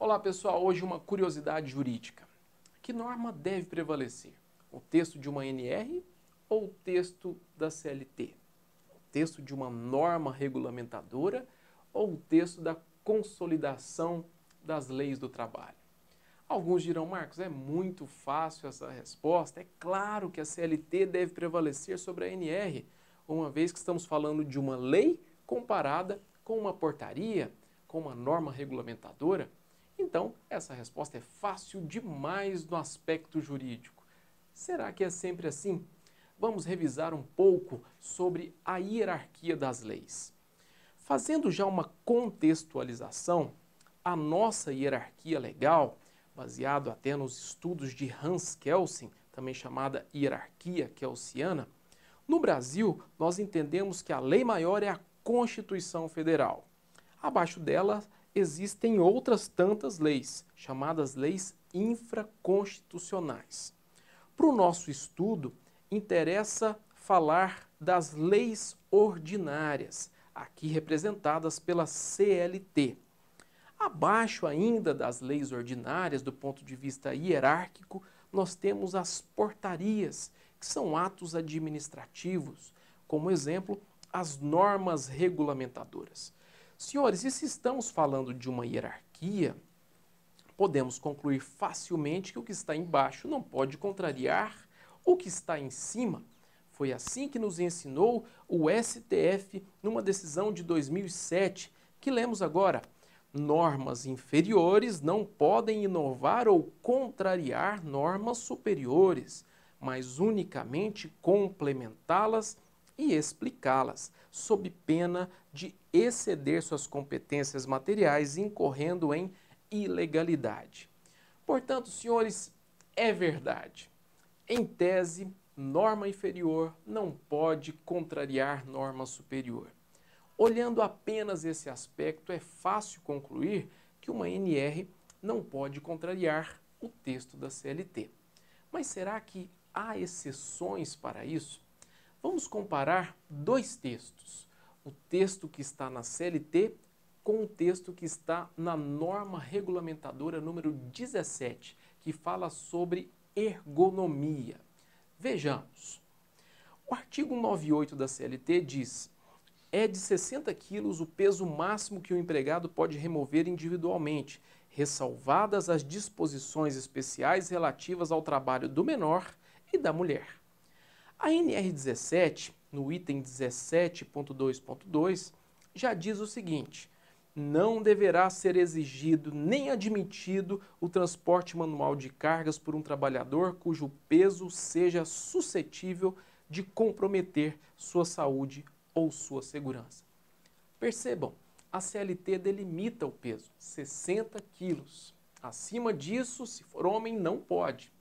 Olá pessoal, hoje uma curiosidade jurídica. Que norma deve prevalecer? O texto de uma NR ou o texto da CLT? O texto de uma norma regulamentadora ou o texto da consolidação das leis do trabalho? Alguns dirão, Marcos, é muito fácil essa resposta. É claro que a CLT deve prevalecer sobre a NR, uma vez que estamos falando de uma lei comparada com uma portaria, com uma norma regulamentadora. Então, essa resposta é fácil demais no aspecto jurídico. Será que é sempre assim? Vamos revisar um pouco sobre a hierarquia das leis. Fazendo já uma contextualização, a nossa hierarquia legal, baseado até nos estudos de Hans Kelsen, também chamada hierarquia kelsiana, no Brasil nós entendemos que a lei maior é a Constituição Federal. Abaixo dela existem outras tantas leis, chamadas leis infraconstitucionais. Para o nosso estudo, interessa falar das leis ordinárias, aqui representadas pela CLT. Abaixo ainda das leis ordinárias, do ponto de vista hierárquico, nós temos as portarias, que são atos administrativos, como exemplo, as normas regulamentadoras. Senhores, e se estamos falando de uma hierarquia, podemos concluir facilmente que o que está embaixo não pode contrariar o que está em cima. Foi assim que nos ensinou o STF numa decisão de 2007, que lemos agora. Normas inferiores não podem inovar ou contrariar normas superiores, mas unicamente complementá-las e explicá-las, sob pena de exceder suas competências materiais, incorrendo em ilegalidade. Portanto, senhores, é verdade. Em tese, norma inferior não pode contrariar norma superior. Olhando apenas esse aspecto, é fácil concluir que uma NR não pode contrariar o texto da CLT. Mas será que há exceções para isso? Vamos comparar dois textos. O texto que está na CLT com o texto que está na norma regulamentadora número 17, que fala sobre ergonomia. Vejamos. O artigo 98 da CLT diz: é de 60 quilos o peso máximo que o empregado pode remover individualmente, ressalvadas as disposições especiais relativas ao trabalho do menor e da mulher. A NR17, no item 17.2.2, já diz o seguinte: não deverá ser exigido nem admitido o transporte manual de cargas por um trabalhador cujo peso seja suscetível de comprometer sua saúde ou sua segurança. Percebam, a CLT delimita o peso, 60 quilos. Acima disso, se for homem, não pode.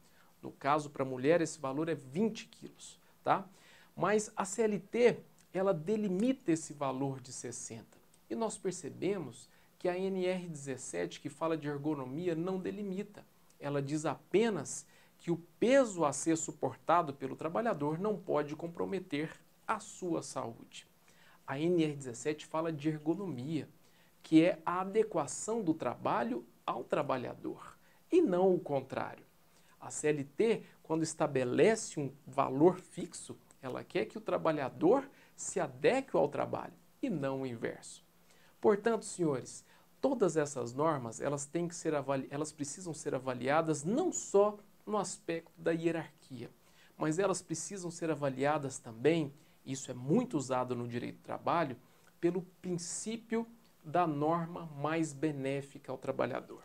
No caso, para mulher, esse valor é 20 quilos. Tá? Mas a CLT, ela delimita esse valor de 60. E nós percebemos que a NR17, que fala de ergonomia, não delimita. Ela diz apenas que o peso a ser suportado pelo trabalhador não pode comprometer a sua saúde. A NR17 fala de ergonomia, que é a adequação do trabalho ao trabalhador, e não o contrário. A CLT, quando estabelece um valor fixo, ela quer que o trabalhador se adeque ao trabalho e não o inverso. Portanto, senhores, todas essas normas, elas precisam ser avaliadas não só no aspecto da hierarquia, mas elas precisam ser avaliadas também, isso é muito usado no direito do trabalho, pelo princípio da norma mais benéfica ao trabalhador.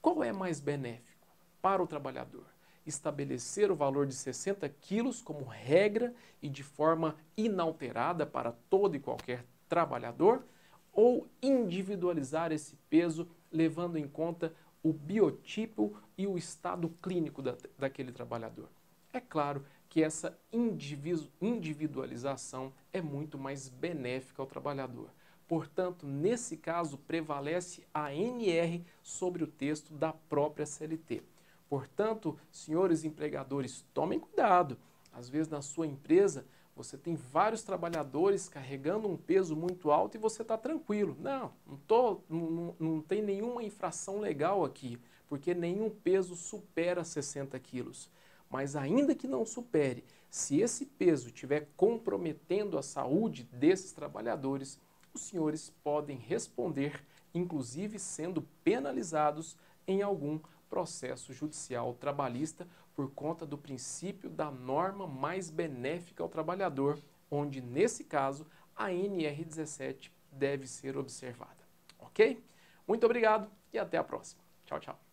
Qual é mais benéfico para o trabalhador? Estabelecer o valor de 60 quilos como regra e de forma inalterada para todo e qualquer trabalhador, ou individualizar esse peso levando em conta o biotipo e o estado clínico daquele trabalhador? É claro que essa individualização é muito mais benéfica ao trabalhador. Portanto, nesse caso, prevalece a NR sobre o texto da própria CLT. Portanto, senhores empregadores, tomem cuidado. Às vezes, na sua empresa, Você tem vários trabalhadores carregando um peso muito alto e você está tranquilo. Não tem nenhuma infração legal aqui, porque nenhum peso supera 60 quilos. Mas ainda que não supere, se esse peso estiver comprometendo a saúde desses trabalhadores, os senhores podem responder, inclusive sendo penalizados em algum processo judicial trabalhista por conta do princípio da norma mais benéfica ao trabalhador, onde, nesse caso, a NR17 deve ser observada. Ok? Muito obrigado e até a próxima. Tchau, tchau.